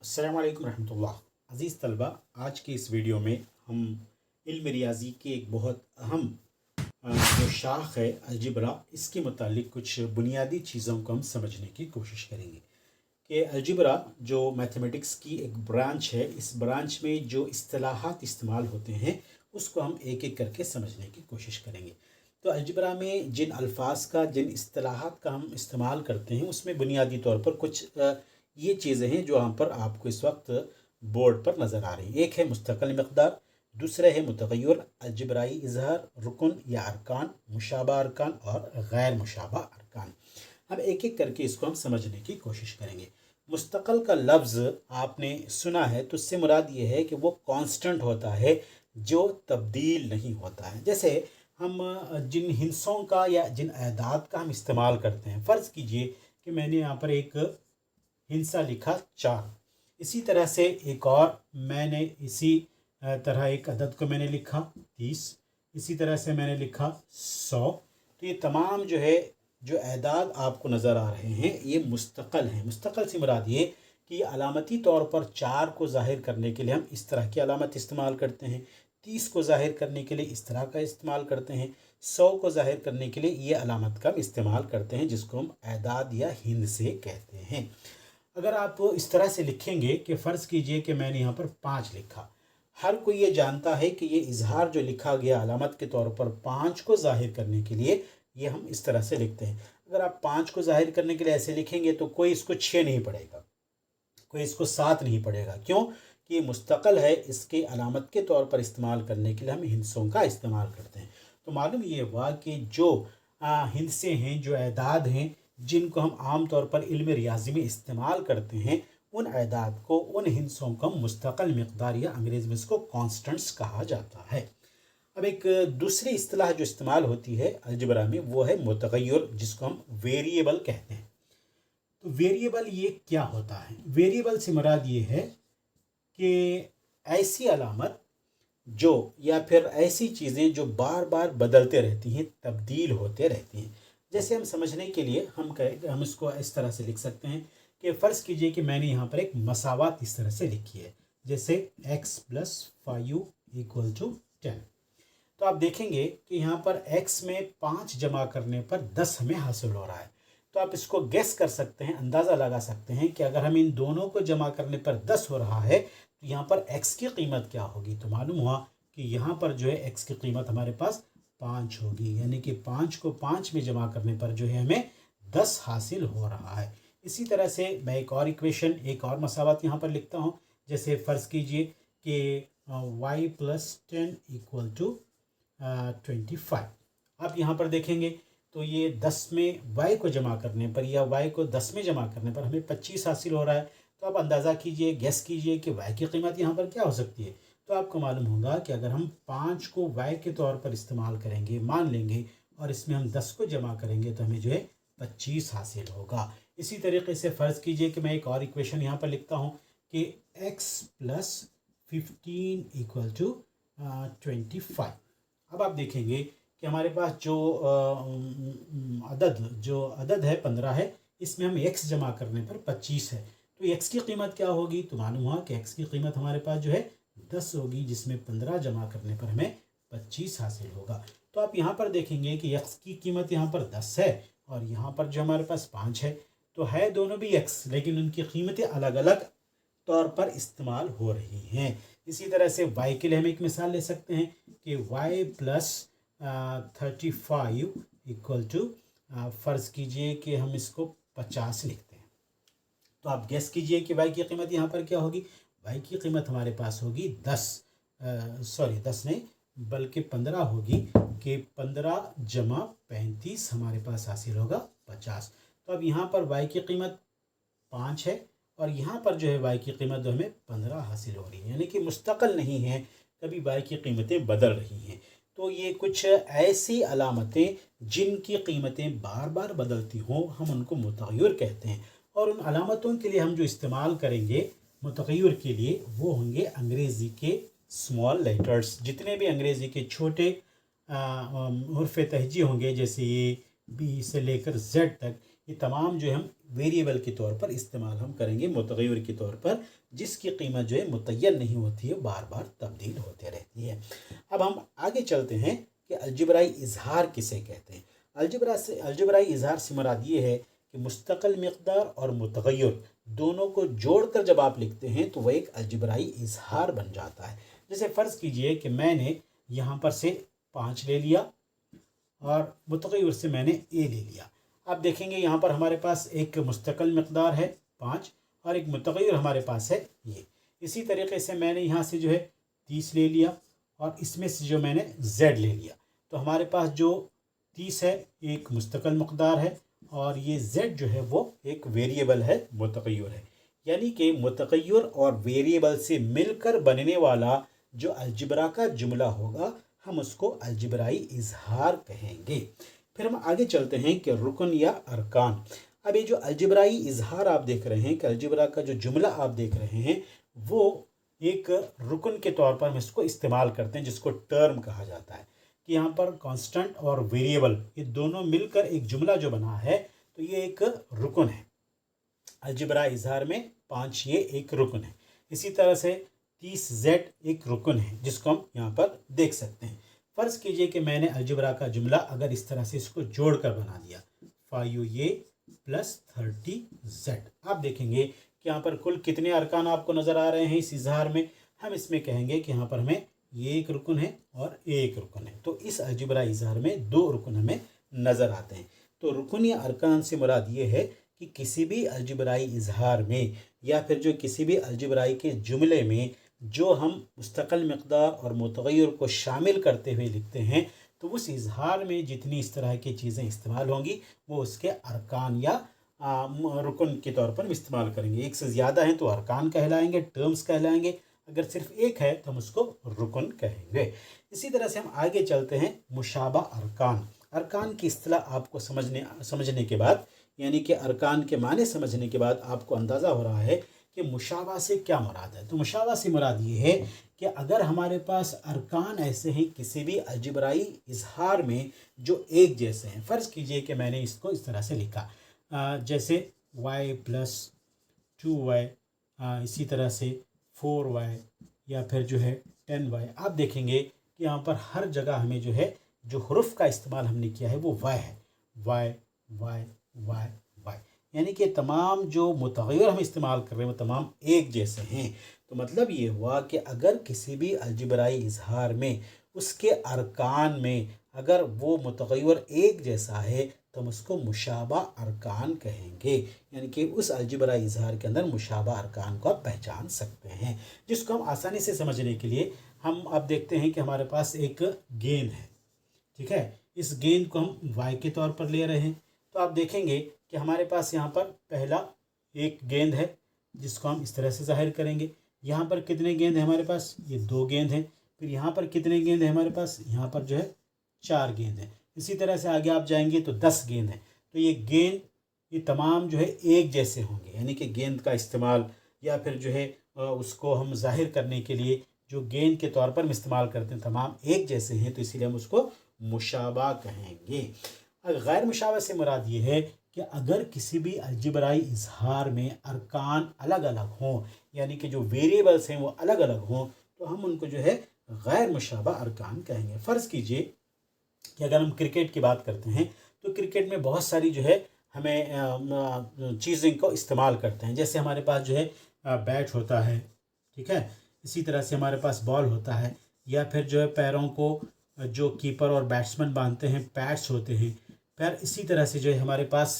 अस्सलाम वालेकुम रहमतुल्लाह। अज़ीज़ तलबा, आज की इस वीडियो में हम इल्म रियाज़ी के एक बहुत अहम जो शाख है अलजिब्रा, इसके मुतालिक कुछ बुनियादी चीज़ों को हम समझने की कोशिश करेंगे कि अलजिब्रा जो मैथमेटिक्स की एक ब्रांच है, इस ब्रांच में जो इस्तिलाहात इस्तेमाल होते हैं उसको हम एक एक करके समझने की कोशिश करेंगे। तो अलजिब्रा में जिन अल्फाज का, जिन इस्तिलाहात का हम इस्तेमाल करते हैं, उसमें बुनियादी तौर पर कुछ ये चीज़ें हैं जो यहाँ पर आपको इस वक्त बोर्ड पर नज़र आ रही हैं। एक है मुस्तकिल मकदार, दूसरा है मुतग़य्यर, अलजिब्राई इजहार, रुकन या अरकान, मुशाबा अरकान और गैर मुशाबा अरकान। अब एक एक करके इसको हम समझने की कोशिश करेंगे। मुस्तकिल का लफ्ज़ आपने सुना है तो उससे मुराद ये है कि वो कांस्टेंट होता है, जो तब्दील नहीं होता है। जैसे हम जिन हिस्सों का या जिन अदाद का हम इस्तेमाल करते हैं, फ़र्ज़ कीजिए कि मैंने यहाँ पर एक हिंसा लिखा 4, इसी तरह से एक और मैंने इसी तरह एक अदद को मैंने लिखा 30, इसी तरह से मैंने लिखा 100। तो ये तमाम जो है जो अदाद आपको नज़र आ रहे हैं ये मुस्तकिल हैं। मुस्तकिल से मुराद ये कि अलामती तौर पर 4 को ज़ाहिर करने के लिए हम इस तरह की अलामत इस्तेमाल करते हैं, 30 को ज़ाहिर करने के लिए इस तरह का इस्तेमाल करते हैं, 100 को ज़ाहिर करने के लिए ये अलामत का इस्तेमाल करते हैं जिसको हम अदाद या हिंद से कहते हैं। अगर आप इस तरह से लिखेंगे कि फ़र्ज़ कीजिए कि मैंने यहाँ पर 5 लिखा, हर कोई ये जानता है कि ये इजहार जो लिखा गया अलामत के तौर पर 5 को ज़ाहिर करने के लिए, ये हम इस तरह से लिखते हैं। अगर आप 5 को ज़ाहिर करने के लिए ऐसे लिखेंगे तो कोई इसको 6 नहीं पढ़ेगा, कोई इसको 7 नहीं पढ़ेगा। क्यों? कि ये मुस्तकिल है, इसके अलामत के तौर पर इस्तेमाल करने के लिए हम हिंसों का इस्तेमाल करते हैं। तो मालूम ये हुआ कि जो हिंसे हैं, जो अदाद हैं, जिनको हम आम तौर पर इल्म रियाज़ी में इस्तेमाल करते हैं, उन अदाद को, उन हिंसों को मुस्तकिल मकदार या अंग्रेज़ी में इसको कांस्टेंट्स कहा जाता है। अब एक दूसरी इस्तिलाह जो इस्तेमाल होती है अलजिब्रा में वो है मुतग़य्यर, जिसको हम वेरिएबल कहते हैं। तो वेरिएबल ये क्या होता है? वेरिएबल से मुराद ये है कि ऐसी अलामत जो, या फिर ऐसी चीज़ें जो बार बार बदलते रहती हैं, तब्दील होते रहती हैं। जैसे हम समझने के लिए हम इसको इस तरह से लिख सकते हैं कि फ़र्ज़ कीजिए कि मैंने यहाँ पर एक मसावत इस तरह से लिखी है, जैसे x + 5u = 10। तो आप देखेंगे कि यहाँ पर x में 5 जमा करने पर 10 हमें हासिल हो रहा है। तो आप इसको गेस कर सकते हैं, अंदाज़ा लगा सकते हैं कि अगर हम इन दोनों को जमा करने पर 10 हो रहा है तो यहाँ पर x की कीमत क्या होगी। तो मालूम हुआ कि यहाँ पर जो है x की कीमत हमारे पास 5 होगी, यानी कि 5 को 5 में जमा करने पर जो है हमें 10 हासिल हो रहा है। इसी तरह से मैं एक और इक्वेशन, एक और मसावत यहाँ पर लिखता हूँ। जैसे फ़र्ज़ कीजिए कि y + 10 = 25। अब यहाँ पर देखेंगे तो ये 10 में y को जमा करने पर या y को 10 में जमा करने पर हमें 25 हासिल हो रहा है। तो आप अंदाज़ा कीजिए, गेस कीजिए कि y की कीमत यहाँ पर क्या हो सकती है। तो आपको मालूम होगा कि अगर हम 5 को y के तौर पर इस्तेमाल करेंगे, मान लेंगे, और इसमें हम 10 को जमा करेंगे तो हमें जो है 25 हासिल होगा। इसी तरीके से फ़र्ज़ कीजिए कि मैं एक और इक्वेशन यहाँ पर लिखता हूँ कि x + 15 = 25। अब आप देखेंगे कि हमारे पास जो अदद है 15 है, इसमें हम x जमा करने पर 25 है। तो x की कीमत क्या होगी? तो मालूम हुआ कि x की कीमत हमारे पास जो है 10 होगी, जिसमें 15 जमा करने पर हमें 25 हासिल होगा। तो आप यहाँ पर देखेंगे कि x की कीमत यहाँ पर 10 है और यहाँ पर जो हमारे पास 5 है, तो है दोनों भी x, लेकिन उनकी कीमतें अलग अलग तौर पर इस्तेमाल हो रही हैं। इसी तरह से y के लिए हम एक मिसाल ले सकते हैं कि y + 35 = फ़र्ज़ कीजिए कि हम इसको 50 लिखते हैं। तो आप गेस कीजिए कि y की कीमत यहाँ पर क्या होगी। y की कीमत हमारे पास होगी 10 नहीं बल्कि 15 होगी, कि 15 जमा 35 हमारे पास हासिल होगा 50। तो अब यहाँ पर y की कीमत 5 है और यहाँ पर जो है y की कीमत जो हमें 15 हासिल हो रही है, यानी कि मुस्तकिल नहीं है, कभी y की कीमतें बदल रही हैं। तो ये कुछ ऐसी अलामतें जिनकी कीमतें बार बार बदलती हों, हम उनको मुतग़य्यर कहते हैं। और उन अलामतों के लिए हम जो इस्तेमाल करेंगे मुतग़य्यर के लिए, वो होंगे अंग्रेज़ी के स्मॉल लेटर्स। जितने भी अंग्रेज़ी के छोटे हुर्फ़ तहजी होंगे, जैसे A, B से लेकर Z तक, ये तमाम जो हम वेरिएबल के तौर पर इस्तेमाल हम करेंगे, मुतग़य्यर के तौर पर, जिसकी कीमत जो है मुतय्यन नहीं होती है, बार बार तब्दील होते रहती है। अब हम आगे चलते हैं कि अलजबराई इजहार किसे कहते हैं। अलजबराई इजहार से मुराद ये है कि मुस्तकिल मिक़दार और मुतग़य्यर दोनों को जोड़कर जब आप लिखते हैं तो वह एक अलजबराई इजहार बन जाता है। जैसे फ़र्ज़ कीजिए कि मैंने यहाँ पर से 5 ले लिया और मुतग़य्यर से मैंने ए ले लिया। आप देखेंगे यहाँ पर हमारे पास एक मुस्तकिल मिक़दार है 5 और एक मुतग़य्यर हमारे पास है ये। इसी तरीके से मैंने यहाँ से जो है 30 ले लिया और इसमें से जो मैंने z ले लिया, तो हमारे पास जो 30 है एक मुस्तकिल मिक़दार है और ये z जो है वो एक वेरिएबल है, मुतग़य्यर है। यानी कि मुतग़य्यर और वेरिएबल से मिलकर बनने वाला जो अलजबरा का जुमला होगा हम उसको अलजबराई इजहार कहेंगे। फिर हम आगे चलते हैं कि रुकन या अरकान। अब ये जो अलजबराई इजहार आप देख रहे हैं कि अलजबरा का जो जुमला आप देख रहे हैं वो एक रुकन के तौर पर हम इसको इस्तेमाल करते हैं, जिसको टर्म कहा जाता है। कि यहाँ पर कांस्टेंट और वेरिएबल ये दोनों मिलकर एक जुमला जो बना है तो ये एक रुकन है। अलजबरा इजहार में 5 ये एक रुकन है। इसी तरह से 30z एक रुकन है जिसको हम यहाँ पर देख सकते हैं। फ़र्ज़ कीजिए कि मैंने अलजबरा का जुमला अगर इस तरह से इसको जोड़कर बना दिया 5a + 30z। आप देखेंगे कि यहाँ पर कुल कितने अरकान आपको नज़र आ रहे हैं इस इजहार में। हम इसमें कहेंगे कि यहाँ पर हमें ये एक रुकन है और एक रुकन है, तो इस अलजबरा इजहार में 2 रुकन हमें नज़र आते हैं। तो रुकन या अरकान से मुराद ये है कि किसी भी अलजबराई इजहार में या फिर जो किसी भी अलजबराई के जुमले में जो हम मुस्तकिल मिक़दार और मुतग़य्यर को शामिल करते हुए लिखते हैं तो उस इजहार में जितनी इस तरह की चीज़ें इस्तेमाल होंगी वो उसके अरकान या रुकन के तौर पर हम इस्तेमाल करेंगे। एक से ज़्यादा हैं तो अरकान कहलाएंगे, टर्म्स कहलाएंगे। अगर सिर्फ एक है तो हम उसको रुकन कहेंगे। इसी तरह से हम आगे चलते हैं मुशाबा अरकान। अरकान की इस्तिलाह आपको समझने के बाद, यानी कि अरकान के माने समझने के बाद आपको अंदाज़ा हो रहा है कि मुशाबा से क्या मुराद है। तो मुशाबा से मुराद ये है कि अगर हमारे पास अरकान ऐसे हैं किसी भी अलजबराई इजहार में जो एक जैसे हैं। फ़र्ज़ कीजिए कि मैंने इसको इस तरह से लिखा जैसे y + 2y, इसी तरह से 4y या फिर जो है 10y। आप देखेंगे कि यहाँ पर हर जगह हमें जो है जो हरूफ का इस्तेमाल हमने किया है वो y है, y y y y, यानी कि तमाम जो मुतग़य्यर हम इस्तेमाल कर रहे हैं वो तमाम एक जैसे हैं। तो मतलब ये हुआ कि अगर किसी भी अलजबराई इजहार में उसके अरकान में अगर वो मुतग़य्यर एक जैसा है तो हम उसको मुशाबा अरकान कहेंगे। यानी कि उस अलजबराई इजहार के अंदर मुशाबा अरकान को आप पहचान सकते हैं, जिसको हम आसानी से समझने के लिए हम अब देखते हैं कि हमारे पास एक गेंद है, ठीक है। इस गेंद को हम y के तौर पर ले रहे हैं, तो आप देखेंगे कि हमारे पास यहाँ पर पहला एक गेंद है जिसको हम इस तरह से ज़ाहिर करेंगे। यहाँ पर कितने गेंद हैं हमारे पास, ये 2 गेंद हैं। फिर यहाँ पर कितने गेंद हैं हमारे पास, यहाँ पर जो है 4 गेंद हैं। इसी तरह से आगे आप जाएंगे तो 10 गेंद हैं। तो ये गेंद ये तमाम जो है एक जैसे होंगे, यानी कि गेंद का इस्तेमाल या फिर जो है उसको हम ज़ाहिर करने के लिए जो गेंद के तौर पर हम इस्तेमाल करते हैं तमाम एक जैसे हैं, तो इसीलिए हम उसको मुशाबा कहेंगे। गैर मुशाबा से मुराद ये है कि अगर किसी भी अलजबराई इजहार में अरकान अलग अलग हों, यानी कि जो वेरिएबल्स हैं वो अलग अलग हों, तो हम उनको जो है गैर मुशाबा अरकान कहेंगे। फ़र्ज़ कीजिए कि अगर हम क्रिकेट की बात करते हैं तो क्रिकेट में बहुत सारी जो है हमें चीज़ें को इस्तेमाल करते हैं। जैसे हमारे पास जो है बैट होता है, ठीक है। इसी तरह से हमारे पास बॉल होता है, या फिर जो है पैरों को जो कीपर और बैट्समैन बांधते हैं पैड्स होते हैं पैर। इसी तरह से जो है हमारे पास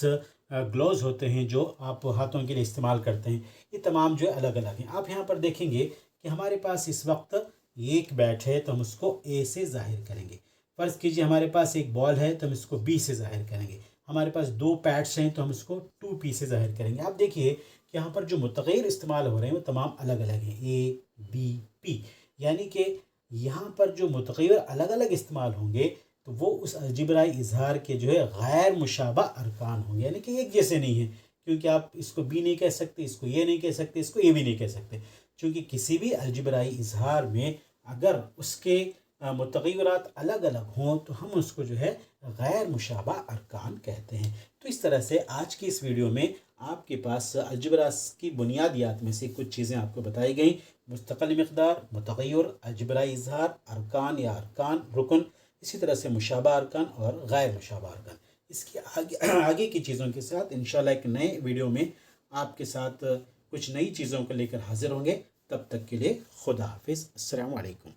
ग्लोव्स होते हैं जो आप हाथों के लिए इस्तेमाल करते हैं। ये तमाम जो है अलग अलग हैं। आप यहाँ पर देखेंगे कि हमारे पास इस वक्त एक बैट है तो हम उसको ए से ज़ाहिर करेंगे। फ़र्ज़ कीजिए हमारे पास एक बॉल है तो हम इसको बी से ज़ाहिर करेंगे। हमारे पास 2 पैड्स हैं तो हम इसको 2p से ज़ाहिर करेंगे। आप देखिए कि यहाँ पर जो मुतग़य्यर इस्तेमाल हो रहे हैं वो तमाम अलग अलग हैं, a b p, यानी कि यहाँ पर जो मुतग़य्यर अलग अलग इस्तेमाल होंगे तो वो उस अलजबराई इजहार के जो है गैर मुशाबा अरकान होंगे, यानी कि एक जैसे नहीं है। क्योंकि आप इसको बी नहीं कह सकते, इसको ये नहीं कह सकते, इसको ए भी नहीं कह सकते, क्योंकि किसी भी अलजबराई इजहार में अगर उसके मुतग़य्यरात अलग अलग हों तो हम उसको जो है गैर मुशाबा अरकान कहते हैं। तो इस तरह से आज की इस वीडियो में آپ کے پاس الجبرا کی بنیادیات میں سے کچھ چیزیں آپ کو بتائی گئیں: مستقل مقدار، متغیر، الجبرا اظہار، ارکان یا ارکان رکن، اسی طرح سے مشابہ ارکان اور غیر مشابہ ارکان۔ اس کے آگے کی چیزوں کے ساتھ انشاءاللہ ایک نئے ویڈیو میں آپ کے ساتھ کچھ نئی چیزوں کو لے کر حاضر ہوں گے۔ تب تک کے لیے خدا حافظ، السلام علیکم۔